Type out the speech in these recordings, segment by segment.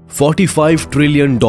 $45 trillion,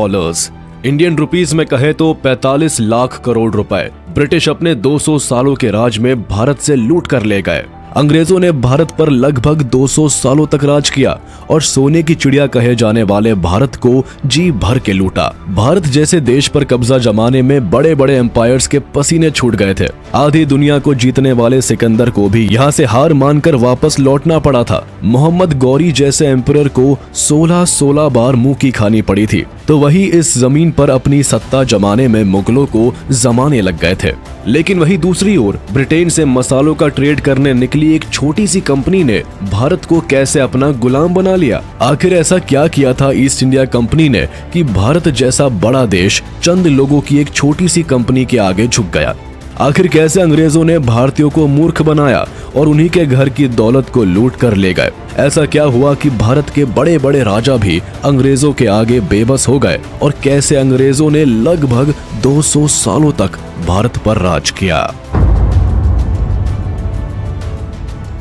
Indian rupees में कहे तो 45 लाख करोड़ रुपए ब्रिटिश अपने 200 सालों के राज में भारत से लूट कर ले गए। अंग्रेजों ने भारत पर लगभग 200 सालों तक राज किया और सोने की चिड़िया कहे जाने वाले भारत को जी भर के लूटा। भारत जैसे देश पर कब्जा जमाने में बड़े बड़े एम्पायर्स के पसीने छूट गए थे। आधी दुनिया को जीतने वाले सिकंदर को भी यहाँ से हार मानकर वापस लौटना पड़ा था। मोहम्मद गौरी जैसे एम्परर को 16 बार मुंह की खानी पड़ी थी, तो वही इस जमीन पर अपनी सत्ता जमाने में मुगलों को जमाने लग गए थे। लेकिन वही दूसरी ओर ब्रिटेन से मसालों का ट्रेड करने निकली एक छोटी सी कंपनी ने भारत को कैसे अपना गुलाम बना लिया। आखिर ऐसा क्या किया था ईस्ट इंडिया कंपनी ने कि भारत जैसा बड़ा देश चंद लोगों की एक छोटी सी कंपनी के आगे झुक गया। आखिर कैसे अंग्रेजों ने भारतीयों को मूर्ख बनाया और उन्हीं के घर की दौलत को लूट कर ले गए। ऐसा क्या हुआ कि भारत के बड़े बड़े राजा भी अंग्रेजों के आगे बेबस हो गए और कैसे अंग्रेजों ने लगभग 200 सालों तक भारत पर राज किया।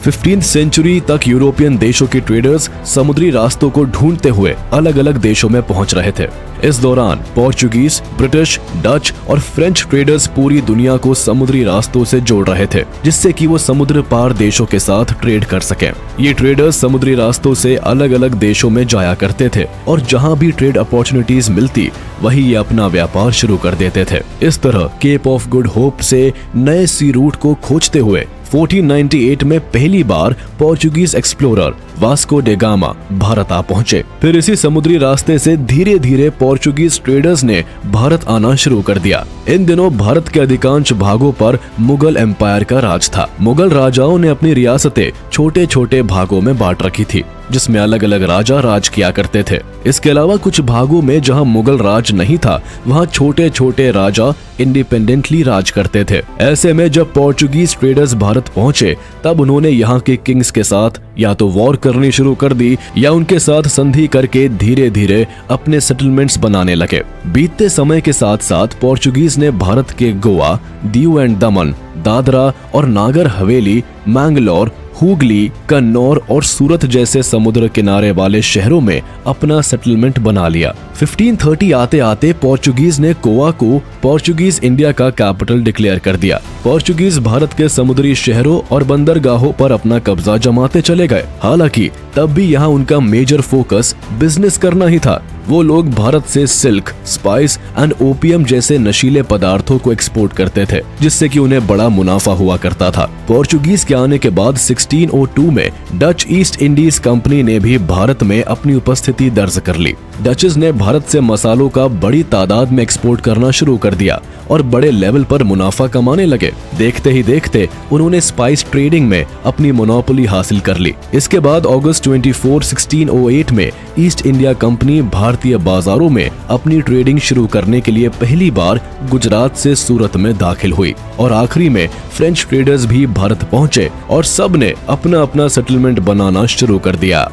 15वीं सेंचुरी तक यूरोपियन देशों के ट्रेडर्स समुद्री रास्तों को ढूंढते हुए अलग अलग देशों में पहुंच रहे थे। इस दौरान पोर्चुगीज, ब्रिटिश, डच और फ्रेंच ट्रेडर्स पूरी दुनिया को समुद्री रास्तों से जोड़ रहे थे, जिससे कि वो समुद्र पार देशों के साथ ट्रेड कर सकें। ये ट्रेडर्स समुद्री रास्तों से अलग अलग देशों में जाया करते थे और जहां भी ट्रेड अपॉर्चुनिटीज मिलती वही ये अपना व्यापार शुरू कर देते थे। इस तरह केप ऑफ गुड होप से नए सी रूट को खोजते हुए 1498 में पहली बार Portuguese explorer Vasco da Gama Bharat आ पहुंचे। फिर इसी समुद्री रास्ते से धीरे धीरे पोर्चुगीज ट्रेडर्स ने भारत आना शुरू कर दिया। इन दिनों भारत के अधिकांश भागों पर मुगल एम्पायर का राज था। मुगल राजाओं ने अपनी रियासतें छोटे छोटे भागों में बांट रखी थी, जिसमें अलग अलग राजा राज किया करते थे। इसके अलावा कुछ भागों में जहां मुगल राज नहीं था, वहां छोटे छोटे राजा इंडिपेंडेंटली राज करते थे। ऐसे में जब पोर्चुगीज ट्रेडर्स भारत पहुंचे, तब उन्होंने यहाँ के किंग्स के साथ या तो वॉर करनी शुरू कर दी या उनके साथ संधि करके धीरे धीरे अपने सेटलमेंट्स बनाने लगे। बीतते समय के साथ साथ पोर्चुगीज ने भारत के गोवा, दीव एंड दमन, दादरा और नागर हवेली, मैंगलोर, हुगली, कन्नौर और सूरत जैसे समुद्र किनारे वाले शहरों में अपना सेटलमेंट बना लिया। 1530 आते आते पोर्चुगीज ने गोवा को पोर्चुगीज इंडिया का कैपिटल डिक्लेयर कर दिया। पोर्चुगीज भारत के समुद्री शहरों और बंदरगाहों पर अपना कब्जा जमाते चले गए। हालांकि तब भी यहाँ उनका मेजर फोकस बिजनेस करना ही था। वो लोग भारत से सिल्क, स्पाइस एंड ओपियम जैसे नशीले पदार्थों को एक्सपोर्ट करते थे, जिससे कि उन्हें बड़ा मुनाफा हुआ करता था। पोर्चुगीज के आने के बाद 1602 में डच ईस्ट इंडीज कंपनी ने भी भारत में अपनी उपस्थिति दर्ज कर ली। डचेस ने भारत से मसालों का बड़ी तादाद में एक्सपोर्ट करना शुरू कर दिया और बड़े लेवल पर मुनाफा कमाने लगे। देखते ही देखते उन्होंने स्पाइस ट्रेडिंग में अपनी मोनोपोली हासिल कर ली। इसके बाद अगस्त 24, 1608 में ईस्ट इंडिया कंपनी भारतीय बाजारों में अपनी ट्रेडिंग शुरू करने के लिए पहली बार गुजरात से सूरत में दाखिल हुई और आखिरी में फ्रेंच ट्रेडर्स भी भारत पहुंचे और सब ने अपना अपना सेटलमेंट बनाना शुरू कर दिया।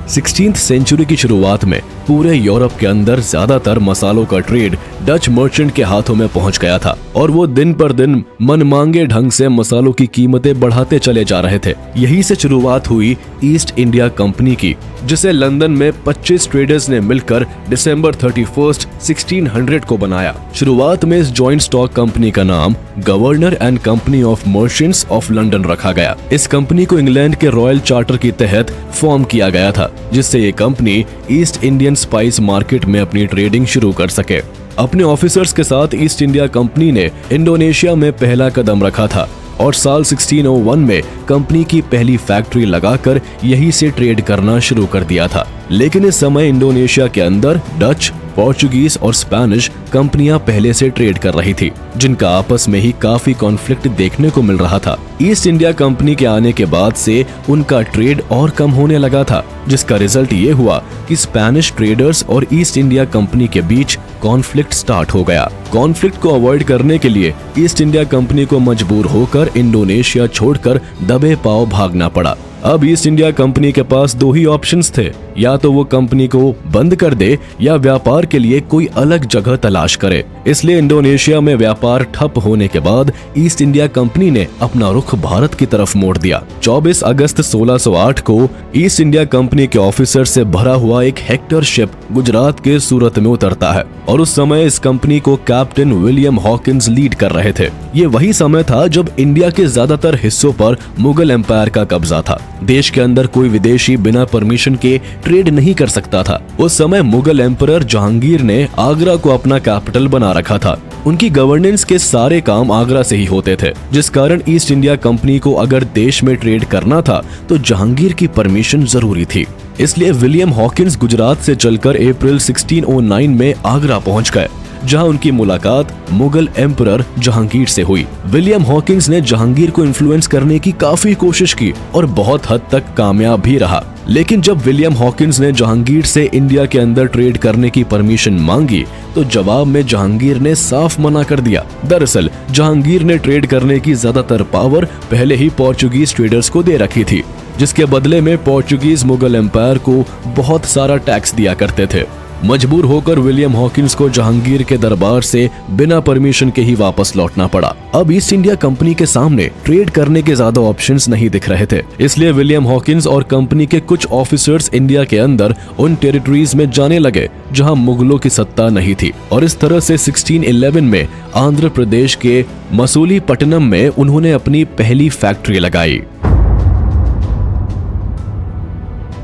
16वीं सेंचुरी की शुरुआत में पूरे यूरोप के अंदर ज्यादातर मसालों का ट्रेड डच मर्चेंट के हाथों में पहुंच गया था और वो दिन पर दिन मनमांगे ढंग से मसालों की कीमतें बढ़ाते चले जा रहे थे। यही से शुरुआत हुई ईस्ट इंडिया कंपनी की, जिसे लंदन में 25 ट्रेडर्स ने मिलकर दिसंबर 31, 1600 को बनाया। शुरुआत में इस जॉइंट स्टॉक कंपनी का नाम governor and company of merchants of London रखा गया। इस कंपनी को इंग्लैंड के रॉयल चार्टर के तहत फॉर्म किया गया था, जिससे ये company east Indian spice market में अपनी ट्रेडिंग शुरू कर सके। अपने ऑफिसर्स के साथ ईस्ट इंडिया कंपनी ने इंडोनेशिया में पहला कदम रखा था और साल 1601 में कंपनी की पहली फैक्ट्री लगाकर यहीं से ट्रेड करना शुरू कर दिया था। लेकिन इस समय इंडोनेशिया के अंदर डच, पोर्चुगीज और स्पेनिश कंपनियां पहले से ट्रेड कर रही थी, जिनका आपस में ही काफी कॉन्फ्लिक्ट देखने को मिल रहा था। ईस्ट इंडिया कंपनी के आने के बाद से उनका ट्रेड और कम होने लगा था, जिसका रिजल्ट ये हुआ कि स्पेनिश ट्रेडर्स और ईस्ट इंडिया कंपनी के बीच कॉन्फ्लिक्ट स्टार्ट हो गया। कॉन्फ्लिक्ट को अवॉइड करने के लिए ईस्ट इंडिया कंपनी को मजबूर होकर इंडोनेशिया छोड़कर दबे पांव भागना पड़ा। अब ईस्ट इंडिया कंपनी के पास दो ही ऑप्शंस थे, या तो वो कंपनी को बंद कर दे या व्यापार के लिए कोई अलग जगह तलाश करे। इसलिए इंडोनेशिया में व्यापार ठप होने के बाद ईस्ट इंडिया कंपनी ने अपना रुख भारत की तरफ मोड़ दिया। 24 अगस्त 1608 को ईस्ट इंडिया कंपनी के ऑफिसर से भरा हुआ एक हेक्टर शिप गुजरात के सूरत में उतरता है और उस समय इस कंपनी को कैप्टन विलियम हॉकिंस लीड कर रहे थे। ये वही समय था जब इंडिया के ज्यादातर हिस्सों पर मुगल एम्पायर का कब्जा था। देश के अंदर कोई विदेशी बिना परमिशन के ट्रेड नहीं कर सकता था। उस समय मुगल एम्परर जहांगीर ने आगरा को अपना कैपिटल बना रखा था। उनकी गवर्नेंस के सारे काम आगरा से ही होते थे, जिस कारण ईस्ट इंडिया कंपनी को अगर देश में ट्रेड करना था तो जहांगीर की परमिशन जरूरी थी। इसलिए विलियम हॉकिंस गुजरात से चलकर अप्रैल 1609 में आगरा पहुंच गए, जहां उनकी मुलाकात मुगल एम्परर जहांगीर से हुई। विलियम हॉकिंस ने जहांगीर को इन्फ्लुएंस करने की काफी कोशिश की और बहुत हद तक कामयाब भी रहा। लेकिन जब विलियम हॉकिंस ने जहांगीर से इंडिया के अंदर ट्रेड करने की परमिशन मांगी तो जवाब में जहांगीर ने साफ मना कर दिया। दरअसल जहांगीर ने ट्रेड करने की ज्यादातर पावर पहले ही पोर्चुगीज ट्रेडर्स को दे रखी थी, जिसके बदले में पोर्चुगीज मुगल एम्पायर को बहुत सारा टैक्स दिया करते थे। मजबूर होकर विलियम हॉकिंस को जहांगीर के दरबार से बिना परमिशन के ही वापस लौटना पड़ा। अब ईस्ट इंडिया कंपनी के सामने ट्रेड करने के ज्यादा ऑप्शंस नहीं दिख रहे थे, इसलिए विलियम हॉकिंस और कंपनी के कुछ ऑफिसर्स इंडिया के अंदर उन टेरिटरीज में जाने लगे जहां मुगलों की सत्ता नहीं थी, और इस तरह से 1611 में आंध्र प्रदेश के मसूलीपट्टनम में उन्होंने अपनी पहली फैक्ट्री लगाई।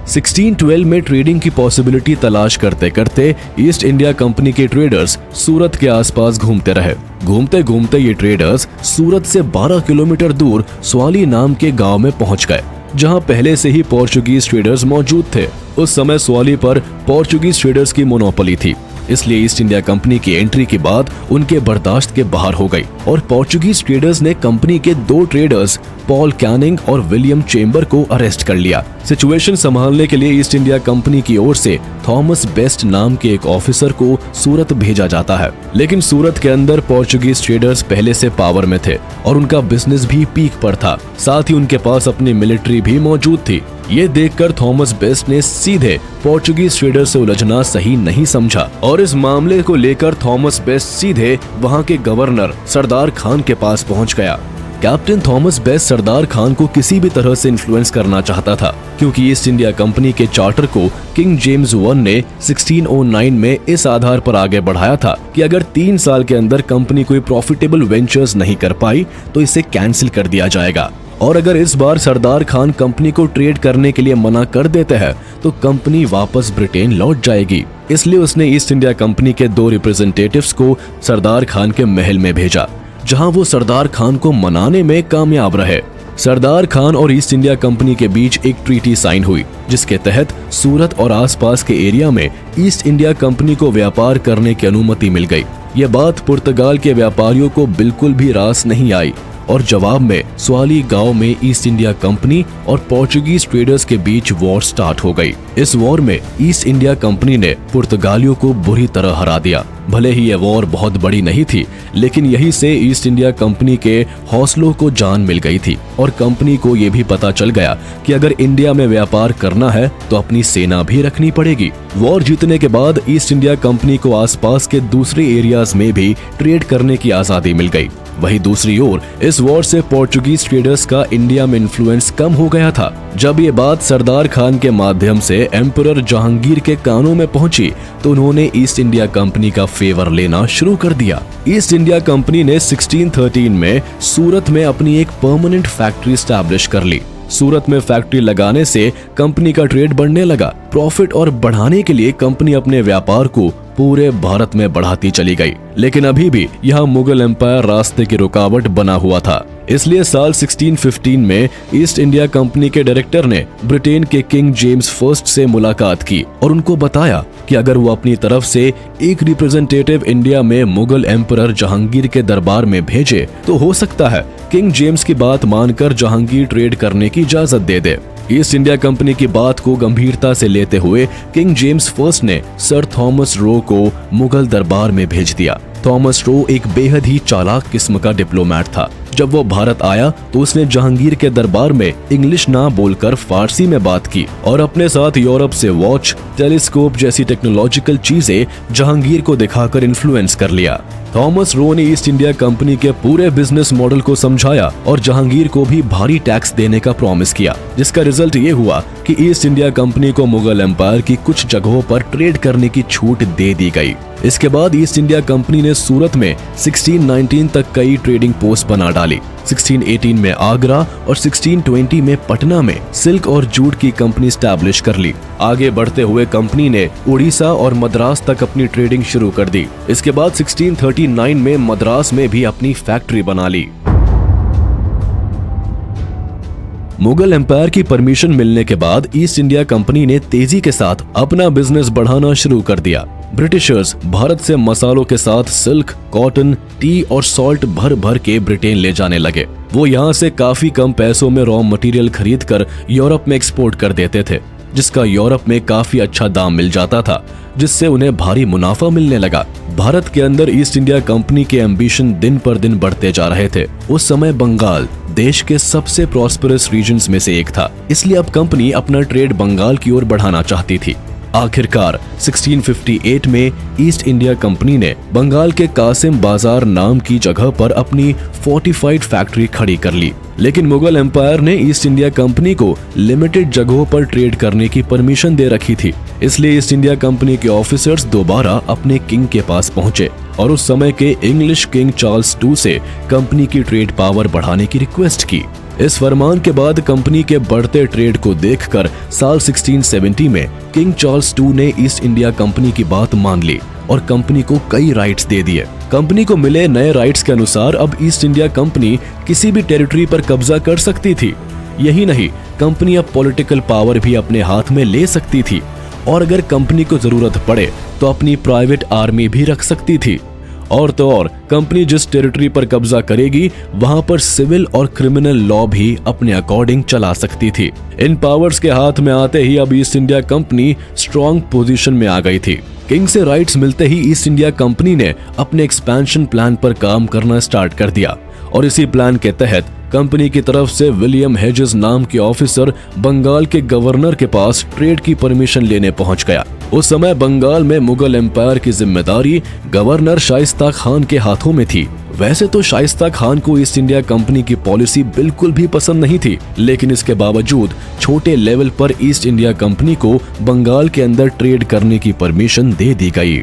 1612 में ट्रेडिंग की पॉसिबिलिटी तलाश करते करते ईस्ट इंडिया कंपनी के ट्रेडर्स सूरत के आसपास घूमते रहे। घूमते घूमते ये ट्रेडर्स सूरत से 12 किलोमीटर दूर स्वाली नाम के गांव में पहुंच गए, जहां पहले से ही पोर्चुगीज ट्रेडर्स मौजूद थे। उस समय स्वाली पर पोर्चुगीज ट्रेडर्स की मोनोपोली थी, इसलिए ईस्ट इंडिया कंपनी की एंट्री की बात उनके बर्दाश्त के बाहर हो गई और पोर्चुगीज ट्रेडर्स ने कंपनी के दो ट्रेडर्स पॉल कैनिंग और विलियम चेम्बर को अरेस्ट कर लिया। सिचुएशन संभालने के लिए ईस्ट इंडिया कंपनी की ओर से थॉमस बेस्ट नाम के एक ऑफिसर को सूरत भेजा जाता है, लेकिन सूरत के अंदर पोर्चुगीज ट्रेडर्स पहले से पावर में थे और उनका बिजनेस भी पीक पर था। साथ ही उनके पास अपनी मिलिट्री भी मौजूद थी। ये देखकर थॉमस बेस्ट ने सीधे पोर्चुगीज ट्रेडर से उलझना सही नहीं समझा और इस मामले को लेकर थॉमस बेस्ट सीधे वहां के गवर्नर सरदार खान के पास पहुंच गया। Captain Thomas best Sardar Khan को किसी भी तरह से इन्फ्लुएंस करना चाहता था, क्योंकि ईस्ट इंडिया कंपनी के चार्टर को किंग जेम्स I ने 1609 में इस आधार पर आगे बढ़ाया था कि अगर 3 साल के अंदर कंपनी कोई प्रॉफिटेबल वेंचर्स नहीं कर पाई तो इसे कैंसिल कर दिया जाएगा, और अगर इस बार सरदार खान कंपनी को ट्रेड करने के लिए मना कर देते हैं तो कंपनी वापस ब्रिटेन लौट जाएगी। इसलिए उसने ईस्ट इंडिया कंपनी के 2 रिप्रेजेंटेटिव्स को सरदार खान के महल में भेजा, जहां वो सरदार खान को मनाने में कामयाब रहे। सरदार खान और ईस्ट इंडिया कंपनी के बीच एक ट्रीटी साइन हुई, जिसके तहत सूरत और आसपास के एरिया में ईस्ट इंडिया कंपनी को व्यापार करने की अनुमति मिल गई। ये बात पुर्तगाल के व्यापारियों को बिल्कुल भी रास नहीं आई और जवाब में स्वाली गांव में ईस्ट इंडिया कंपनी और पोर्चुगीज ट्रेडर्स के बीच वॉर स्टार्ट हो गई। इस वॉर में ईस्ट इंडिया कंपनी ने पुर्तगालियों को बुरी तरह हरा दिया। भले ही यह वॉर बहुत बड़ी नहीं थी, लेकिन यही से ईस्ट इंडिया कंपनी के हौसलों को जान मिल गई थी और कंपनी को यह भी पता चल गया कि अगर इंडिया में व्यापार करना है तो अपनी सेना भी रखनी पड़ेगी। वॉर जीतने के बाद ईस्ट इंडिया कंपनी को आसपास के दूसरे एरियाज में भी ट्रेड करने की आजादी मिल गई। वहीं दूसरी ओर इस वॉर से पोर्चुगीज ट्रेडर्स का इंडिया में इन्फ्लुएंस कम हो गया था। जब ये बात सरदार खान के माध्यम से एम्परर जहांगीर के कानों में पहुंची तो उन्होंने ईस्ट इंडिया कंपनी का फेवर लेना शुरू कर दिया। ईस्ट इंडिया कंपनी ने 1613 में सूरत में अपनी एक परमानेंट फैक्ट्री स्टैब्लिश कर ली। सूरत में फैक्ट्री लगाने से कंपनी का ट्रेड बढ़ने लगा। प्रॉफिट और बढ़ाने के लिए कंपनी अपने व्यापार को पूरे भारत में बढ़ाती चली गई, लेकिन अभी भी यहाँ मुगल एम्पायर रास्ते की रुकावट बना हुआ था। इसलिए साल 1615 में ईस्ट इंडिया कंपनी के डायरेक्टर ने ब्रिटेन के किंग जेम्स I से मुलाकात की और उनको बताया कि अगर वो अपनी तरफ से एक रिप्रेजेंटेटिव इंडिया में मुगल एम्परर जहांगीर के दरबार में भेजे तो हो सकता है किंग जेम्स की बात मानकर जहांगीर ट्रेड करने की इजाजत दे दे। ईस्ट इंडिया कंपनी की बात को गंभीरता से लेते हुए किंग जेम्स I ने सर थॉमस रो को मुगल दरबार में भेज दिया। थॉमस रो एक बेहद ही चालाक किस्म का डिप्लोमेट था। जब वो भारत आया तो उसने जहांगीर के दरबार में इंग्लिश ना बोलकर फारसी में बात की और अपने साथ यूरोप से वॉच, टेलीस्कोप जैसी टेक्नोलॉजिकल चीजें जहांगीर को दिखाकर इन्फ्लुएंस कर लिया। थॉमस रो ने ईस्ट इंडिया कंपनी के पूरे बिजनेस मॉडल को समझाया और जहांगीर को भी भारी टैक्स देने का प्रॉमिस किया, जिसका रिजल्ट ये हुआ कि ईस्ट इंडिया कंपनी को मुगल एम्पायर की कुछ जगहों पर ट्रेड करने की छूट दे दी गई। इसके बाद ईस्ट इंडिया कंपनी ने सूरत में 1619 तक कई ट्रेडिंग पोस्ट बना डाली। 1618 में आगरा और 1620 में पटना में सिल्क और जूट की कंपनी स्टैब्लिश कर ली। आगे बढ़ते हुए कंपनी ने उड़ीसा और मद्रास तक अपनी ट्रेडिंग शुरू कर दी। इसके बाद 1639 में मद्रास में भी अपनी फैक्ट्री बना ली। मुगल एम्पायर की परमिशन मिलने के बाद ईस्ट इंडिया कंपनी ने तेजी के साथ अपना बिजनेस बढ़ाना शुरू कर दिया। ब्रिटिशर्स भारत से मसालों के साथ सिल्क, कॉटन, टी और सॉल्ट भर भर के ब्रिटेन ले जाने लगे। वो यहाँ से काफी कम पैसों में रॉ मटेरियल खरीद कर यूरोप में एक्सपोर्ट कर देते थे, जिसका यूरोप में काफी अच्छा दाम मिल जाता था, जिससे उन्हें भारी मुनाफा मिलने लगा। भारत के अंदर ईस्ट इंडिया कंपनी के एम्बिशन दिन पर दिन बढ़ते जा रहे थे। उस समय बंगाल देश के सबसे प्रॉस्परस रीजन्स में से एक था, इसलिए अब कंपनी अपना ट्रेड बंगाल की ओर बढ़ाना चाहती थी। आखिरकार 1658 में ईस्ट इंडिया कंपनी ने बंगाल के कासिम बाजार नाम की जगह पर अपनी फोर्टिफाइड फैक्ट्री खड़ी कर ली। लेकिन मुगल एम्पायर ने ईस्ट इंडिया कंपनी को लिमिटेड जगहों पर ट्रेड करने की परमिशन दे रखी थी, इसलिए ईस्ट इंडिया कंपनी के ऑफिसर्स दोबारा अपने किंग के पास पहुंचे और उस समय के इंग्लिश किंग चार्ल्स II से कंपनी की ट्रेड पावर बढ़ाने की रिक्वेस्ट की। इस फरमान के बाद कंपनी के बढ़ते ट्रेड को देखकर साल 1670 में किंग चार्ल्स II ने ईस्ट इंडिया कंपनी की बात मान ली और कंपनी को कई राइट्स दे दिए। कंपनी को मिले नए राइट्स के अनुसार अब ईस्ट इंडिया कंपनी किसी भी टेरिटरी पर कब्जा कर सकती थी। यही नहीं, कंपनी अब पॉलिटिकल पावर भी अपने हाथ में ले सकती थी और अगर कंपनी को जरूरत पड़े तो अपनी प्राइवेट आर्मी भी रख सकती थी। और तो और कंपनी जिस टेरिटरी पर कब्जा करेगी वहां पर सिविल और क्रिमिनल लॉ भी अपने अकॉर्डिंग चला सकती थी। इन पावर्स के हाथ में आते ही अब east India company strong position में आ गई थी। किंग से राइट्स मिलते ही ईस्ट इंडिया कंपनी ने अपने एक्सपेंशन प्लान पर काम करना स्टार्ट कर दिया और इसी प्लान के तहत कंपनी की तरफ से विलियम हेजेस नाम के ऑफिसर बंगाल के गवर्नर के पास ट्रेड की परमिशन लेने पहुंच गया। उस समय बंगाल में मुगल एम्पायर की जिम्मेदारी गवर्नर शाइस्ता खान के हाथों में थी। वैसे तो शाइस्ता खान को ईस्ट इंडिया कंपनी की पॉलिसी बिल्कुल भी पसंद नहीं थी, लेकिन इसके बावजूद छोटे लेवल पर ईस्ट इंडिया कंपनी को बंगाल के अंदर ट्रेड करने की परमिशन दे दी गई।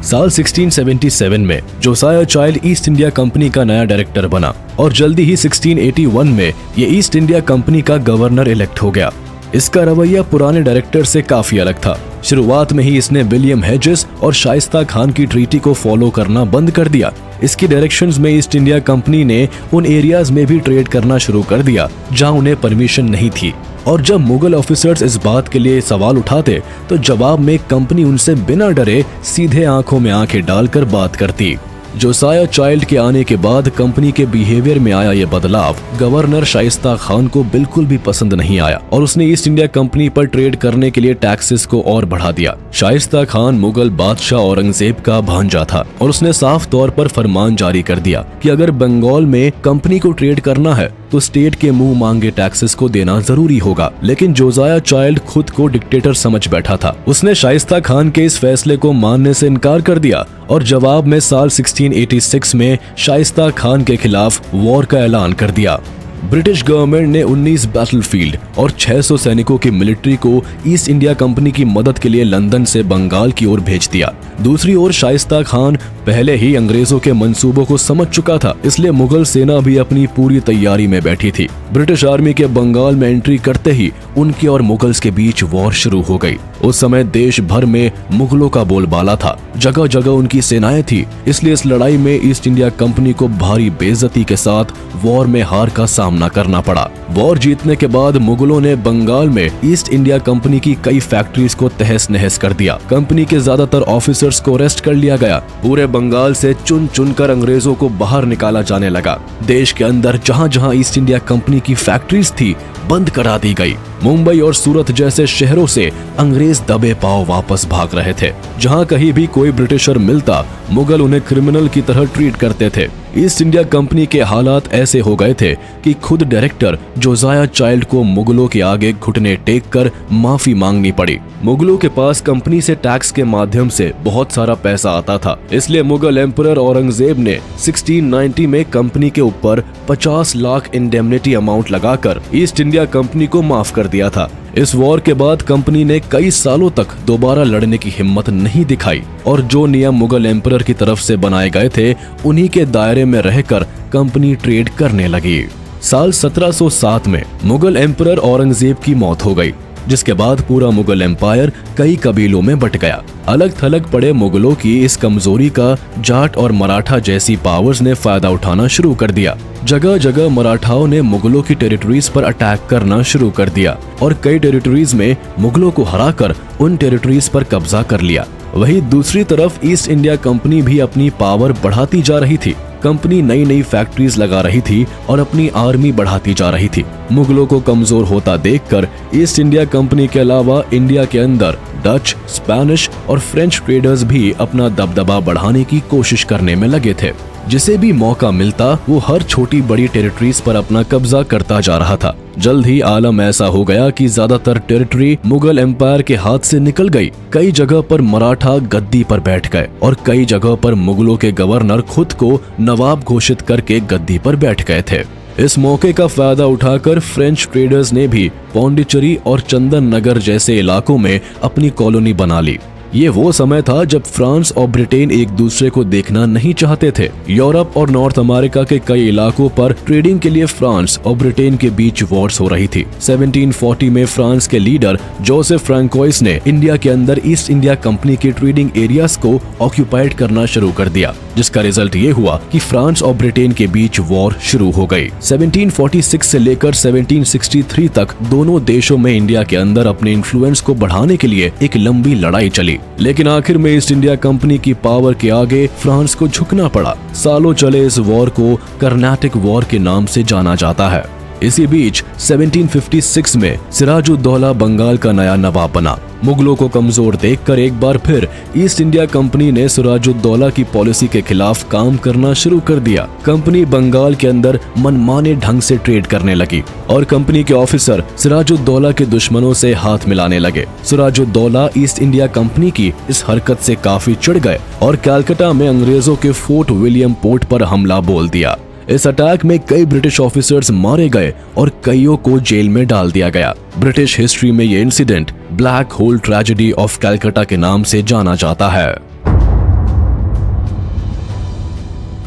साल 1677 में जोसाया चाइल्ड ईस्ट इंडिया कंपनी का नया डायरेक्टर बना और जल्दी ही 1681 में ये ईस्ट इंडिया कंपनी का गवर्नर इलेक्ट हो गया। इसका रवैया पुराने डायरेक्टर से काफी अलग था। शुरुआत में ही इसने विलियम हेजेस और शाइस्ता खान की ट्रीटी को फॉलो करना बंद कर दिया। इसकी डायरेक्शंस में ईस्ट इंडिया कंपनी ने उन एरियाज में भी ट्रेड करना शुरू कर दिया जहां उन्हें परमिशन नहीं थी, और जब मुगल ऑफिसर्स इस बात के लिए सवाल उठाते तो जवाब में कंपनी उनसे बिना डरे सीधे आंखों में आंखें डालकर बात करती। जोसाया चाइल्ड के आने के बाद कंपनी के बिहेवियर में आया ये बदलाव गवर्नर शाइस्ता खान को बिल्कुल भी पसंद नहीं आया और उसने ईस्ट इंडिया कंपनी पर ट्रेड करने के लिए टैक्सेस को और बढ़ा दिया। शाइस्ता खान मुगल बादशाह औरंगजेब का भांजा था और उसने साफ तौर पर फरमान जारी कर दिया कि अगर बंगाल में कंपनी को ट्रेड करना है तो स्टेट के मुंह मांगे टैक्सेस को देना जरूरी होगा। लेकिन जोसाया चाइल्ड खुद को डिक्टेटर समझ बैठा था। उसने शाइस्ता खान के इस फैसले को मानने से इनकार कर दिया और जवाब में साल 1686 में शाइस्ता खान के खिलाफ वॉर का ऐलान कर दिया। ब्रिटिश गवर्नमेंट ने 19 बैटलफील्ड और 600 सैनिकों की मिलिट्री को ईस्ट इंडिया कंपनी की मदद के लिए लंदन से बंगाल की ओर भेज दिया। दूसरी ओर शाइस्ता खान पहले ही अंग्रेजों के मंसूबों को समझ चुका था, इसलिए मुगल सेना भी अपनी पूरी तैयारी में बैठी थी। ब्रिटिश आर्मी के बंगाल में एंट्री करते ही उनके और मुगल्स के बीच वॉर शुरू हो गई। उस समय देश भर में मुगलों का बोलबाला था, जगह जगह उनकी सेनाएं थी, इसलिए इस लड़ाई में ईस्ट इंडिया कंपनी को भारी बेइज्जती के साथ वॉर में हार का सामना करना पड़ा। वॉर जीतने के बाद मुगलों ने बंगाल में ईस्ट इंडिया कंपनी की कई फैक्ट्रीज को तहस नहस कर दिया। कंपनी के ज्यादातर ऑफिसर्स को अरेस्ट कर लिया गया। पूरे बंगाल से चुन चुनकर अंग्रेजों को बाहर निकाला जाने लगा। देश के अंदर जहां जहां ईस्ट इंडिया कंपनी की फैक्ट्रीज थी बंद करा दी गई। मुंबई और सूरत जैसे शहरों से अंग्रेज दबे पांव वापस भाग रहे थे। जहां कहीं भी कोई ब्रिटिशर मिलता, मुगल उन्हें क्रिमिनल की तरह ट्रीट करते थे। ईस्ट इंडिया कंपनी के हालात ऐसे हो गए थे कि खुद डायरेक्टर जोसाया चाइल्ड को मुगलों के आगे घुटने टेक कर माफी मांगनी पड़ी। मुगलों के पास कंपनी से टैक्स के माध्यम से बहुत सारा पैसा आता था, इसलिए मुगल एम्परर औरंगजेब ने 1690 में कंपनी के ऊपर 50 लाख इंडेमनिटी अमाउंट लगाकर ईस्ट इंडिया कंपनी को माफ कर दिया था। इस वॉर के बाद कंपनी ने कई सालों तक दोबारा लड़ने की हिम्मत नहीं दिखाई और जो नियम मुगल एम्परर की तरफ से बनाए गए थे, उन्हीं के दायरे में रहकर कंपनी ट्रेड करने लगी। साल 1707 में मुगल एम्परर औरंगजेब की मौत हो गई, जिसके बाद पूरा मुगल एम्पायर कई कबीलों में बट गया। अलग थलग पड़े मुगलों की इस कमजोरी का जाट और मराठा जैसी पावर्स ने फायदा उठाना शुरू कर दिया। जगह जगह मराठाओं ने मुगलों की टेरिटरीज पर अटैक करना शुरू कर दिया और कई टेरिटरीज में मुगलों को हराकर उन टेरिटरीज पर कब्जा कर लिया। वहीं दूसरी तरफ ईस्ट इंडिया कंपनी भी अपनी पावर बढ़ाती जा रही थी। कंपनी नई नई फैक्ट्रीज लगा रही थी और अपनी आर्मी बढ़ाती जा रही थी। मुगलों को कमजोर होता देखकर ईस्ट इंडिया कंपनी के अलावा इंडिया के अंदर डच, स्पेनिश और फ्रेंच ट्रेडर्स भी अपना दबदबा बढ़ाने की कोशिश करने में लगे थे। जिसे भी मौका मिलता वो हर छोटी बड़ी टेरिटरीज पर अपना कब्जा करता जा रहा था। जल्द ही आलम ऐसा हो गया कि ज्यादातर टेरिटरी मुगल एम्पायर के हाथ से निकल गई। कई जगह पर मराठा गद्दी पर बैठ गए और कई जगह पर मुगलों के गवर्नर खुद को नवाब घोषित करके गद्दी पर बैठ गए थे। इस मौके का फायदा उठाकर फ्रेंच ट्रेडर्स ने भी पौंडीचेरी और चंदन नगर जैसे इलाकों में अपनी कॉलोनी बना ली। ये वो समय था जब फ्रांस और ब्रिटेन एक दूसरे को देखना नहीं चाहते थे। यूरोप और नॉर्थ अमेरिका के कई इलाकों पर ट्रेडिंग के लिए फ्रांस और ब्रिटेन के बीच वॉर्स हो रही थी। 1740 में फ्रांस के लीडर जोसेफ फ्रांकोइस ने इंडिया के अंदर ईस्ट इंडिया कंपनी के ट्रेडिंग एरियाज को ऑक्यूपाइड करना शुरू कर दिया, जिसका रिजल्ट ये हुआ कि फ्रांस और ब्रिटेन के बीच वॉर शुरू हो गई। 1746 से लेकर 1763 तक दोनों देशों में इंडिया के अंदर अपने इन्फ्लुएंस को बढ़ाने के लिए एक लंबी लड़ाई चली, लेकिन आखिर में ईस्ट इंडिया कंपनी की पावर के आगे फ्रांस को झुकना पड़ा। सालों चले इस वॉर को कर्नाटिक वॉर के नाम से जाना जाता है। इसी बीच 1756 में सिराजुद्दौला बंगाल का नया नवाब बना। मुगलों को कमजोर देखकर एक बार फिर ईस्ट इंडिया कंपनी ने सिराजुद्दौला की पॉलिसी के खिलाफ काम करना शुरू कर दिया। कंपनी बंगाल के अंदर मनमाने ढंग से ट्रेड करने लगी और कंपनी के ऑफिसर सिराजुद्दौला के दुश्मनों से हाथ मिलाने लगे। सिराजुद्दौला ईस्ट इंडिया कंपनी की इस हरकत से काफी चिढ़ गए और कलकत्ता में अंग्रेजों के फोर्ट विलियम पोर्ट पर हमला बोल दिया। इस अटैक में कई ब्रिटिश ऑफिसर्स मारे गए और कईयों को जेल में डाल दिया गया। ब्रिटिश हिस्ट्री में ये incident black hole tragedy of Calcutta के नाम से जाना जाता है।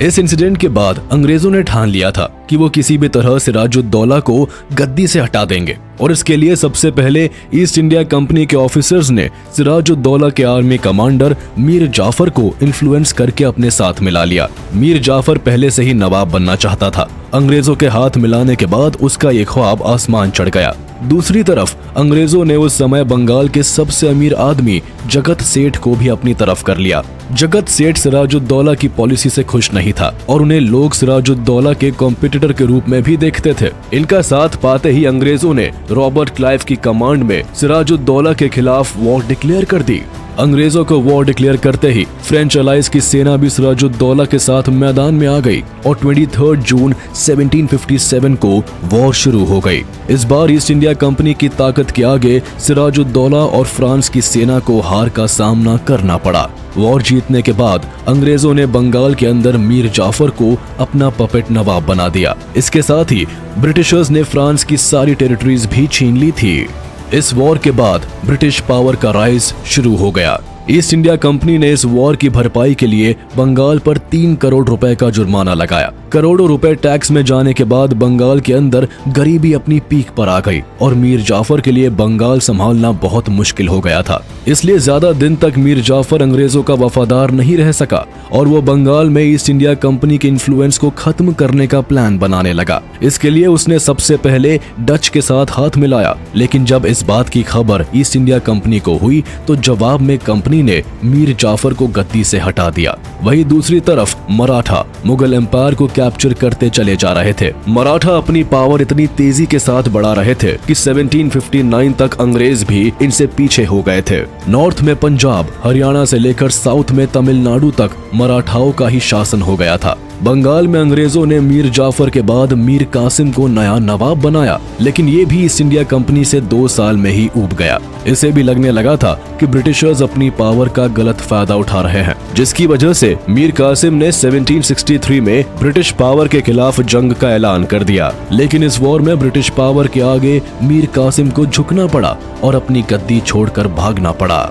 इस इंसिडेंट के बाद अंग्रेजों ने ठान लिया था कि वो किसी भी तरह सिराजुद्दौला को गद्दी से हटा देंगे और इसके लिए सबसे पहले ईस्ट इंडिया कंपनी के ऑफिसर्स ने सिराजुद्दौला के आर्मी कमांडर मीर जाफर को इन्फ्लुएंस करके अपने साथ मिला लिया। मीर जाफर पहले से ही नवाब बनना चाहता था। अंग्रेजों के हाथ मिलाने के बाद उसका ये ख्वाब आसमान चढ़ गया। दूसरी तरफ अंग्रेजों ने उस समय बंगाल के सबसे अमीर आदमी जगत सेठ को भी अपनी तरफ कर लिया। जगत सेठ सिराजुद्दौला की पॉलिसी से खुश नहीं था और उन्हें लोग सिराजुद्दौला के कॉम्पिटिटर के रूप में भी देखते थे। इनका साथ पाते ही अंग्रेजों ने रॉबर्ट क्लाइव की कमांड में सिराजुद्दौला के खिलाफ वॉर डिक्लेयर कर दी। अंग्रेजों को वॉर डिक्लेयर करते ही फ्रेंच अलाइज की सेना भी सिराजुद्दौला के साथ मैदान में आ गई और 23 जून 1757 को वॉर शुरू हो गई। इस बार ईस्ट इंडिया कंपनी की ताकत के आगे सिराजुद्दौला और फ्रांस की सेना को हार का सामना करना पड़ा। वॉर जीतने के बाद अंग्रेजों ने बंगाल के अंदर मीर जाफर को अपना पपेट नवाब बना दिया। इसके साथ ही ब्रिटिशर्स ने फ्रांस की सारी टेरिटरीज भी छीन ली थी। इस वॉर के बाद ब्रिटिश पावर का राइज शुरू हो गया। ईस्ट इंडिया कंपनी ने इस वॉर की भरपाई के लिए बंगाल पर 3 करोड़ रुपए का जुर्माना लगाया। करोड़ों रुपए टैक्स में जाने के बाद बंगाल के अंदर गरीबी अपनी पीक पर आ गई और मीर जाफर के लिए बंगाल संभालना बहुत मुश्किल हो गया था। इसलिए ज्यादा दिन तक मीर जाफर अंग्रेजों का वफादार नहीं रह सका और वो बंगाल में ईस्ट इंडिया कंपनी के इन्फ्लुएंस को खत्म करने का प्लान बनाने लगा। इसके लिए उसने सबसे पहले डच के साथ हाथ मिलाया, लेकिन जब इस बात की खबर ईस्ट इंडिया कंपनी को हुई तो जवाब में कंपनी कंपनी ने मीर जाफर को गद्दी से हटा दिया। वहीं दूसरी तरफ मराठा मुगल एम्पायर को कैप्चर करते चले जा रहे थे। मराठा अपनी पावर इतनी तेजी के साथ बढ़ा रहे थे कि 1759 तक अंग्रेज भी इनसे पीछे हो गए थे। नॉर्थ में पंजाब, हरियाणा से लेकर साउथ में तमिलनाडु तक मराठाओं का ही शासन हो गया था। बंगाल में अंग्रेजों ने मीर जाफर के बाद मीर कासिम को नया नवाब बनाया, लेकिन ये भी ईस्ट इंडिया कंपनी से 2 साल में ही ऊब गया। इसे भी लगने लगा था कि ब्रिटिशर्स अपनी पावर का गलत फायदा उठा रहे हैं, जिसकी वजह से मीर कासिम ने 1763 में ब्रिटिश पावर के खिलाफ जंग का ऐलान कर दिया। लेकिन इस वॉर में ब्रिटिश पावर के आगे मीर कासिम को झुकना पड़ा और अपनी गद्दी छोड़कर भागना पड़ा।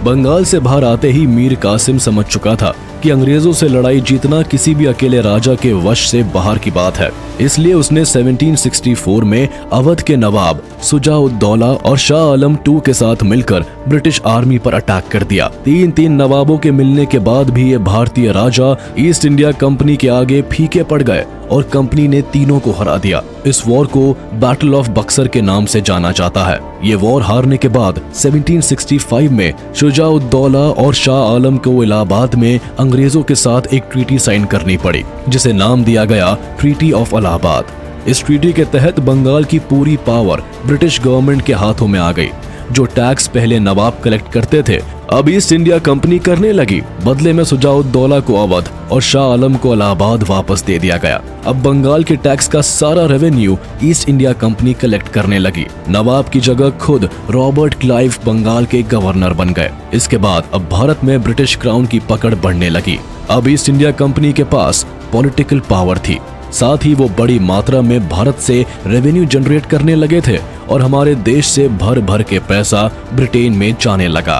बंगाल से बाहर आते ही मीर कासिम समझ चुका था कि अंग्रेजों से लड़ाई जीतना किसी भी अकेले राजा के वश से बाहर की बात है। इसलिए उसने 1764 में अवध के नवाब सुजा-उद-दौला और शाह आलम II के साथ मिलकर ब्रिटिश आर्मी पर अटैक कर दिया। तीन नवाबों के मिलने के बाद भी ये भारतीय राजा ईस्ट इंडिया कंपनी के आगे फीके पड़ गए और कंपनी ने तीनों को हरा दिया। इस वॉर को बैटल ऑफ बक्सर के नाम से जाना जाता है। ये वॉर हारने के बाद 1765 में शुजा-उद-दौला और शाह आलम को इलाहाबाद में अंग्रेजों के साथ एक ट्रीटी साइन करनी पड़ी, जिसे नाम दिया गया ट्रीटी ऑफ इलाहाबाद। इस ट्रीटी के तहत बंगाल की पूरी पावर ब्रिटिश गवर्नमेंट के हाथों में आ गई। जो टैक्स पहले नवाब कलेक्ट करते थे, अब ईस्ट इंडिया कंपनी करने लगी। बदले में शुजा-उद-दौला को अवध और शाह आलम को इलाहाबाद वापस दे दिया गया। अब बंगाल के टैक्स का सारा revenue east India company collect करने लगी। नवाब की जगह खुद रॉबर्ट क्लाइव बंगाल के गवर्नर बन गए। इसके बाद अब भारत में ब्रिटिश क्राउन की पकड़ बढ़ने लगी। अब ईस्ट इंडिया कंपनी के पास पॉलिटिकल पावर थी, साथ ही वो बड़ी मात्रा में भारत से रेवेन्यू जनरेट करने लगे थे और हमारे देश से भर भर के पैसा ब्रिटेन में जाने लगा।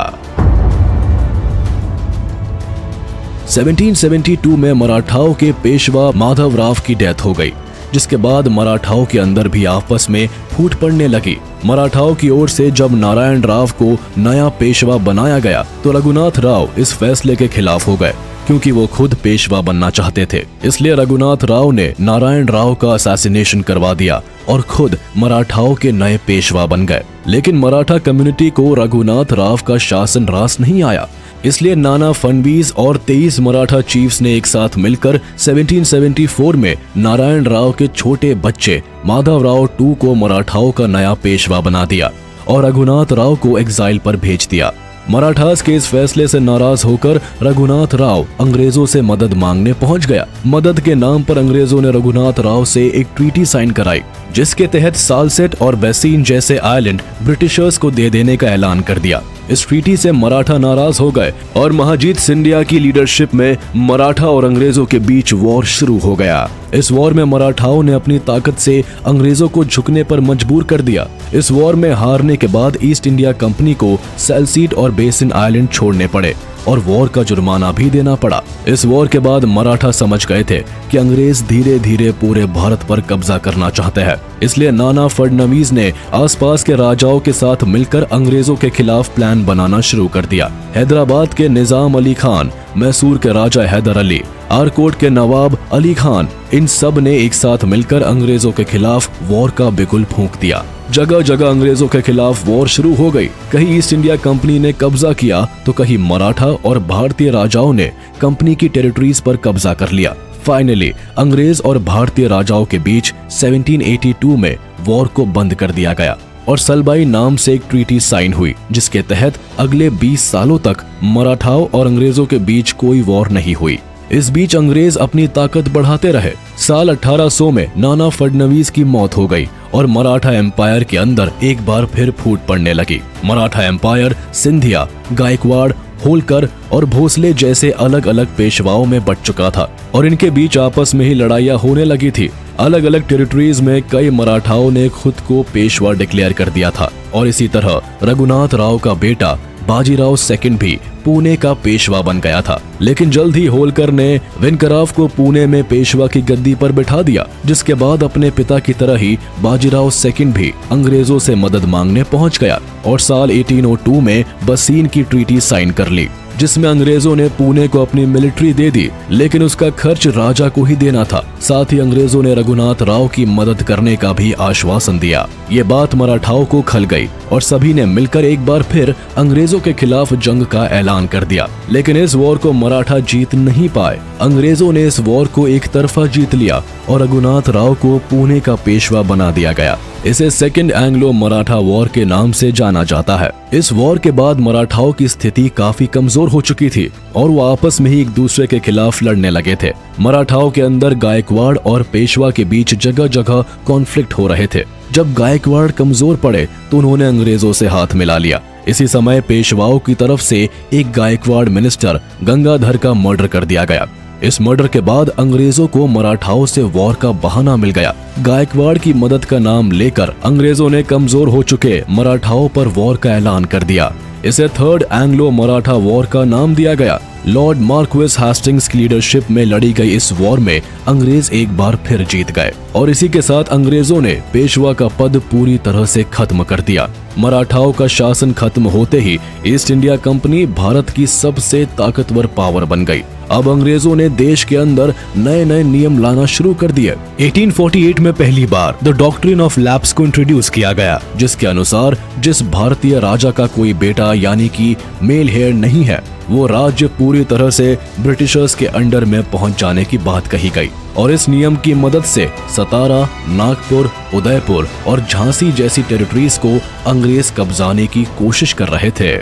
1772 में मराठाओं के पेशवा माधवराव की डेथ हो गई, जिसके बाद मराठाओं के अंदर भी आपस में फूट पड़ने लगी। मराठाओं की ओर से जब नारायण राव को नया पेशवा बनाया गया तो रघुनाथ राव इस फैसले के खिलाफ हो गए, क्योंकि वो खुद पेशवा बनना चाहते थे। इसलिए रघुनाथ राव ने नारायण राव का असैसिनेशन करवा दिया और खुद मराठाओं के नए पेशवा बन गए। लेकिन मराठा कम्युनिटी को रघुनाथ राव का शासन रास नहीं आया, इसलिए नाना फडणवीस और 23 मराठा चीफ्स ने एक साथ मिलकर 1774 में नारायण राव के छोटे बच्चे माधवराव II को मराठाओं का नया पेशवा बना दिया और रघुनाथ राव को एग्जाइल पर भेज दिया। मराठास के इस फैसले से नाराज होकर रघुनाथ राव अंग्रेजों से मदद मांगने पहुंच गया। मदद के नाम पर अंग्रेजों ने रघुनाथ राव से एक ट्रीटी साइन कराई, जिसके तहत सालसेट और बैसीन जैसे आइलैंड ब्रिटिशर्स को दे देने का ऐलान कर दिया। इस ट्रीटी से मराठा नाराज हो गए और महाजीत सिंधिया की लीडरशिप में मराठा और अंग्रेजों के बीच वॉर शुरू हो गया। इस वॉर में मराठाओं ने अपनी ताकत से अंग्रेजों को झुकने पर मजबूर कर दिया। इस वॉर में हारने के बाद ईस्ट इंडिया कंपनी को सैलसीट और बेसिन आइलैंड छोड़ने पड़े और वॉर का जुर्माना भी देना पड़ा। इस वॉर के बाद मराठा समझ गए थे कि अंग्रेज धीरे धीरे पूरे भारत पर कब्जा करना चाहते हैं। इसलिए नाना फडणवीस ने आसपास के राजाओं के साथ मिलकर अंग्रेजों के खिलाफ प्लान बनाना शुरू कर दिया। हैदराबाद के निजाम अली खान, मैसूर के राजा हैदर अली, आरकोट के नवाब अली खान, इन सब ने एक साथ मिलकर अंग्रेजों के खिलाफ वॉर का बिगुल फूंक दिया। जगह जगह अंग्रेजों के खिलाफ वॉर शुरू हो गई। कहीं ईस्ट इंडिया कंपनी ने कब्जा किया तो कहीं मराठा और भारतीय राजाओं ने कंपनी की टेरिटरीज पर कब्जा कर लिया। फाइनली अंग्रेज और भारतीय राजाओं के बीच 1782 में वॉर को बंद कर दिया गया और सलबाई नाम से एक ट्रीटी साइन हुई, जिसके तहत अगले 20 सालों तक मराठाओं और अंग्रेजों के बीच कोई वॉर नहीं हुई। इस बीच अंग्रेज अपनी ताकत बढ़ाते रहे। साल 1800 में नाना फडणवीस की मौत हो गई और मराठा एम्पायर के अंदर एक बार फिर फूट पड़ने लगी। मराठा एम्पायर सिंधिया, गायकवाड़, होलकर और भोसले जैसे अलग अलग पेशवाओं में बंट चुका था और इनके बीच आपस में ही लड़ाइयां होने लगी थी। अलग अलग टेरिटरीज में कई मराठाओं ने खुद को पेशवा डिक्लेयर कर दिया था और इसी तरह रघुनाथ राव का बेटा बाजीराव सेकंड भी पुणे का पेशवा बन गया था। लेकिन जल्द ही होलकर ने विनकराव को पुणे में पेशवा की गद्दी पर बिठा दिया, जिसके बाद अपने पिता की तरह ही बाजीराव सेकंड भी अंग्रेजों से मदद मांगने पहुंच गया और साल 1802 में बसीन की ट्रीटी साइन कर ली, जिसमें अंग्रेजों ने पुणे को अपनी मिलिट्री दे दी, लेकिन उसका खर्च राजा को ही देना था। साथ ही अंग्रेजों ने रघुनाथ राव की मदद करने का भी आश्वासन दिया। ये बात मराठाओं को खल गई और सभी ने मिलकर एक बार फिर अंग्रेजों के खिलाफ जंग का ऐलान कर दिया। लेकिन इस वॉर को मराठा जीत नहीं पाए। अंग्रेजों ने इस वॉर को एक तरफा जीत लिया और रघुनाथ राव को पुणे का पेशवा बना दिया गया। इसे सेकेंड एंग्लो मराठा वॉर के नाम से जाना जाता है। इस वॉर के बाद मराठाओं की स्थिति काफी कमजोर हो चुकी थी और वो आपस में ही एक दूसरे के खिलाफ लड़ने लगे थे। मराठाओं के अंदर गायकवाड़ और पेशवा के बीच जगह जगह कॉन्फ्लिक्ट हो रहे थे। जब गायकवाड़ कमजोर पड़े तो उन्होंने अंग्रेजों से हाथ मिला लिया। इसी समय पेशवाओं की तरफ से एक गायकवाड़ मिनिस्टर गंगाधर का मर्डर कर दिया गया। इस मर्डर के बाद अंग्रेजों को मराठाओं से वॉर का बहाना मिल गया। गायकवाड़ की मदद का नाम लेकर अंग्रेजों ने कमजोर हो चुके मराठाओं पर वॉर का ऐलान कर दिया। इसे थर्ड एंग्लो मराठा वॉर का नाम दिया गया। लॉर्ड मार्क्विस हेस्टिंग्स की लीडरशिप में लड़ी गई इस वॉर में अंग्रेज एक बार फिर जीत गए और इसी के साथ अंग्रेजों ने पेशवा का पद पूरी तरह से खत्म कर दिया। मराठाओं का शासन खत्म होते ही ईस्ट इंडिया कंपनी भारत की सबसे ताकतवर पावर बन गई। अब अंग्रेजों ने देश के अंदर नए नए नियम लाना शुरू कर दिए। 1848 में पहली बार द डॉक्ट्रिन ऑफ लैप्स को इंट्रोड्यूस किया गया, जिसके अनुसार जिस भारतीय राजा का कोई बेटा यानी कि मेल हेयर नहीं है, वो राज्य पूरी तरह से ब्रिटिशर्स के अंडर में पहुंच जाने की बात कही गई। और इस नियम की मदद से सतारा, नागपुर, उदयपुर और झांसी जैसी टेरिटरीज को अंग्रेज कब्जाने की कोशिश कर रहे थे।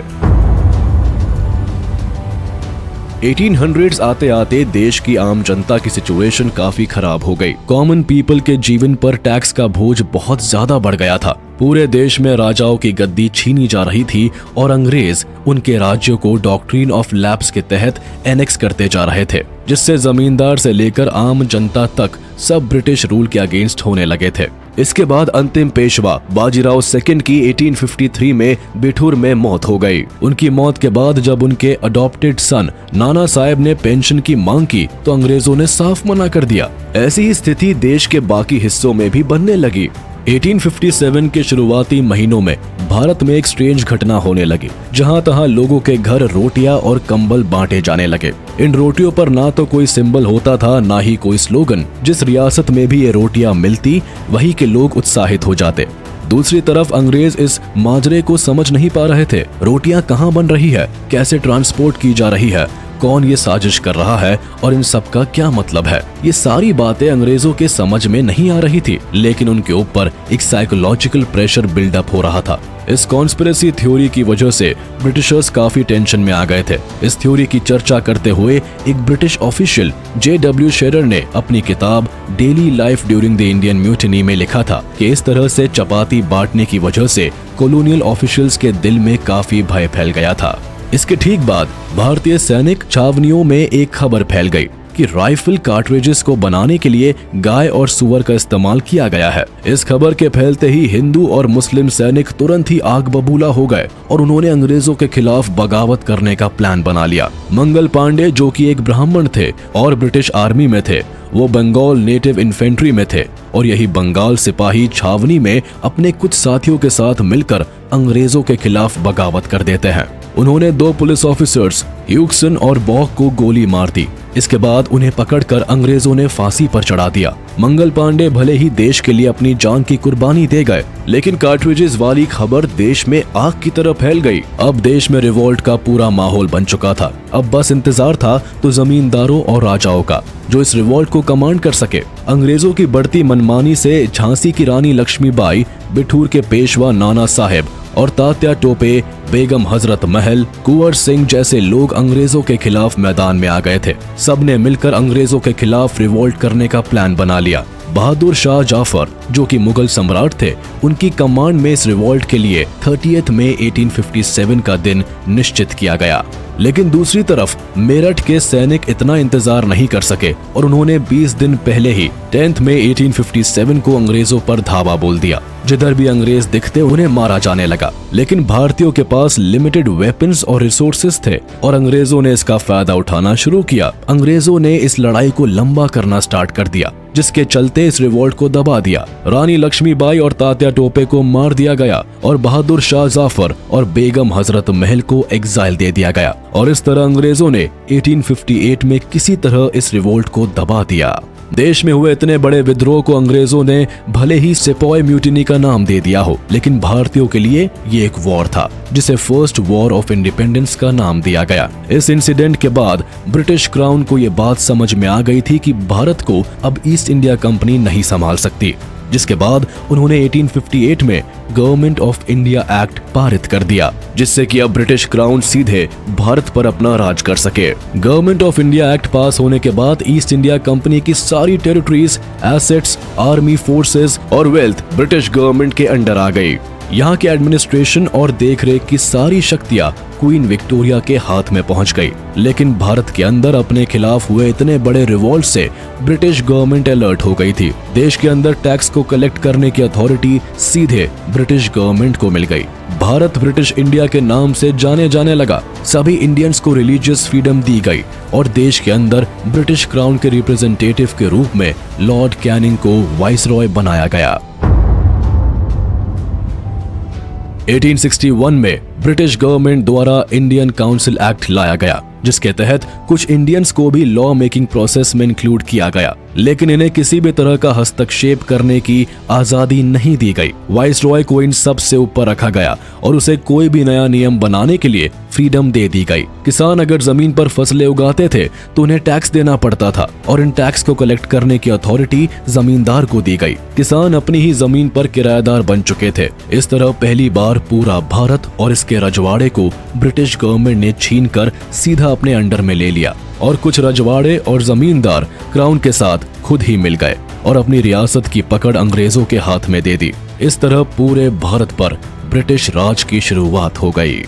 1800s आते आते देश की आम जनता की सिचुएशन काफी खराब हो गई। कॉमन पीपल के जीवन पर टैक्स का बोझ बहुत ज्यादा बढ़ गया था। पूरे देश में राजाओं की गद्दी छीनी जा रही थी और अंग्रेज उनके राज्यों को डॉक्ट्रिन ऑफ लैप्स के तहत एनेक्स करते जा रहे थे, जिससे जमींदार से लेकर आम जनता तक सब ब्रिटिश रूल के अगेंस्ट होने लगे थे। इसके बाद अंतिम पेशवा बाजीराव सेकंड की 1853 में बिठूर में मौत हो गई। उनकी मौत के बाद जब उनके अडॉप्टेड सन नाना साहेब ने पेंशन की मांग की तो अंग्रेजों ने साफ मना कर दिया। ऐसी ही स्थिति देश के बाकी हिस्सों में भी बनने लगी। 1857 के शुरुआती महीनों में भारत में एक स्ट्रेंज घटना होने लगी, जहां तहां लोगों के घर रोटियां और कंबल बांटे जाने लगे। इन रोटियों पर ना तो कोई सिंबल होता था, ना ही कोई स्लोगन। जिस रियासत में भी ये रोटियां मिलती, वहीं के लोग उत्साहित हो जाते। दूसरी तरफ अंग्रेज इस माजरे को समझ नहीं पा रहे थे। रोटियां कहां बन रही है, कैसे ट्रांसपोर्ट की जा रही है, कौन ये साजिश कर रहा है और इन सब का क्या मतलब है, ये सारी बातें अंग्रेजों के समझ में नहीं आ रही थी। लेकिन उनके ऊपर एक साइकोलॉजिकल प्रेशर बिल्डअप हो रहा था। इस कॉन्स्पिरेसी थ्योरी की वजह से ब्रिटिशर्स काफी टेंशन में आ गए थे। इस थ्योरी की चर्चा करते हुए एक ब्रिटिश ऑफिशियल J.W. शेरर ने अपनी किताब daily life during the Indian mutiny में लिखा था कि इस तरह से चपाती बांटने की वजह से कॉलोनियल ऑफिशियल्स के दिल में काफी भय फैल गया था। इसके ठीक बाद भारतीय सैनिक छावनियों में एक खबर फैल गई कि राइफल कार्ट्रिजेस को बनाने के लिए गाय और सुअर का इस्तेमाल किया गया है। इस खबर के फैलते ही हिंदू और मुस्लिम सैनिक तुरंत ही आग बबूला हो गए और उन्होंने अंग्रेजों के खिलाफ बगावत करने का प्लान बना लिया। मंगल पांडे, जो कि एक ब्राह्मण थे और ब्रिटिश आर्मी में थे, वो बंगाल नेटिव इन्फेंट्री में थे और यही बंगाल सिपाही छावनी में अपने कुछ साथियों के साथ मिलकर अंग्रेजों के खिलाफ बगावत कर देते हैं। उन्होंने 2 पुलिस ऑफिसर्स ह्यूगसन और बॉक को गोली मार दी। इसके बाद उन्हें पकड़कर अंग्रेजों ने फांसी पर चढ़ा दिया। मंगल पांडे भले ही देश के लिए अपनी जान की कुर्बानी दे गए, लेकिन कार्ट्रिजेस वाली खबर देश में आग की तरह फैल गई। अब देश में रिवोल्ट का पूरा माहौल बन चुका था। अब बस इंतजार था तो जमींदारों और राजाओं का, जो इस रिवोल्ट को कमांड कर सके। अंग्रेजों की बढ़ती मनमानी से झांसी की रानी लक्ष्मीबाई, बिठूर के पेशवा नाना साहेब और तात्या टोपे, बेगम हजरत महल, कुंवर सिंह जैसे लोग अंग्रेजों के खिलाफ मैदान में आ गए थे। सबने मिलकर अंग्रेजों के खिलाफ रिवोल्ट करने का प्लान बना लिया। बहादुर शाह जाफर, जो कि मुगल सम्राट थे, उनकी कमांड में इस रिवोल्ट के लिए 30 मई 1857 का दिन निश्चित किया गया। लेकिन दूसरी तरफ मेरठ के सैनिक इतना इंतजार नहीं कर सके और उन्होंने 20 दिन पहले ही 10 मई 1857 को अंग्रेजों पर धावा बोल दिया। जिधर भी अंग्रेज दिखते उन्हें मारा जाने लगा। लेकिन भारतीयों के पास लिमिटेड वेपन्स और रिसोर्सेज थे और अंग्रेजों ने इसका फायदा उठाना शुरू किया। अंग्रेजों ने इस लड़ाई को लंबा करना स्टार्ट कर दिया, जिसके चलते इस रिवोल्ट को दबा दिया। रानी लक्ष्मीबाई और तात्या टोपे को मार दिया गया और बहादुर शाह जाफर और बेगम हजरत महल को एग्जाइल दे दिया गया। और इस तरह अंग्रेजों ने 1858 में किसी तरह इस रिवोल्ट को दबा दिया। देश में हुए इतने बड़े विद्रोह को अंग्रेजों ने भले ही सिपॉय म्यूटिनी का नाम दे दिया हो, लेकिन भारतीयों के लिए ये एक वॉर था जिसे फर्स्ट वॉर ऑफ इंडिपेंडेंस का नाम दिया गया। इस इंसिडेंट के बाद ब्रिटिश क्राउन को ये बात समझ में आ गई थी कि भारत को अब ईस्ट इंडिया कंपनी नहीं संभाल सकती, जिसके बाद उन्होंने 1858 में गवर्नमेंट ऑफ इंडिया एक्ट पारित कर दिया, जिससे कि अब ब्रिटिश क्राउन सीधे भारत पर अपना राज कर सके। गवर्नमेंट ऑफ इंडिया एक्ट पास होने के बाद ईस्ट इंडिया कंपनी की सारी टेरिटरीज, एसेट्स, आर्मी फोर्सेस और वेल्थ ब्रिटिश गवर्नमेंट के अंडर आ गई। यहाँ के एडमिनिस्ट्रेशन और देखरेख की सारी शक्तियां क्वीन विक्टोरिया के हाथ में पहुंच गई। लेकिन भारत के अंदर अपने खिलाफ हुए इतने बड़े रिवॉल्ट से ब्रिटिश गवर्नमेंट अलर्ट हो गई थी। देश के अंदर टैक्स को कलेक्ट करने की अथॉरिटी सीधे ब्रिटिश गवर्नमेंट को मिल गई। भारत ब्रिटिश इंडिया के नाम से जाने जाने लगा। सभी इंडियंस को रिलीजियस फ्रीडम दी गई और देश के अंदर ब्रिटिश क्राउन के रिप्रेजेंटेटिव के रूप में लॉर्ड कैनिंग को वाइसरॉय बनाया गया। 1861 में ब्रिटिश गवर्नमेंट द्वारा इंडियन काउंसिल एक्ट लाया गया, जिसके तहत कुछ इंडियंस को भी लॉ मेकिंग प्रोसेस में इंक्लूड किया गया, लेकिन इन्हें किसी भी तरह का हस्तक्षेप करने की आजादी नहीं दी गई। वाइसरॉय को इन सब से ऊपर रखा गया और उसे कोई भी नया नियम बनाने के लिए फ्रीडम दे दी गई। किसान अगर जमीन पर फसलें उगाते थे तो उन्हें टैक्स देना पड़ता था और इन टैक्स को कलेक्ट करने की अथॉरिटी जमींदार को दी गई। किसान अपनी ही जमीन पर किराएदार बन चुके थे। इस तरह पहली बार पूरा भारत और इसके रजवाड़े को ब्रिटिश गवर्नमेंट ने छीनकर सीधा अपने अंडर में ले लिया और कुछ रजवाड़े और जमींदार क्राउन के साथ खुद ही मिल गए और अपनी रियासत की पकड़ अंग्रेजों के हाथ में दे दी। इस तरह पूरे भारत पर ब्रिटिश राज की शुरुआत हो गई।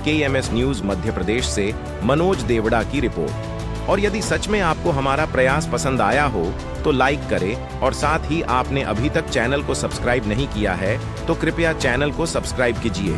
KMS न्यूज मध्य प्रदेश से मनोज देवड़ा की रिपोर्ट। और यदि सच में आपको हमारा प्रयास पसंद आया हो तो लाइक करें और साथ ही आपने अभी तक चैनल को सब्सक्राइब नहीं किया है तो कृपया चैनल को सब्सक्राइब कीजिए।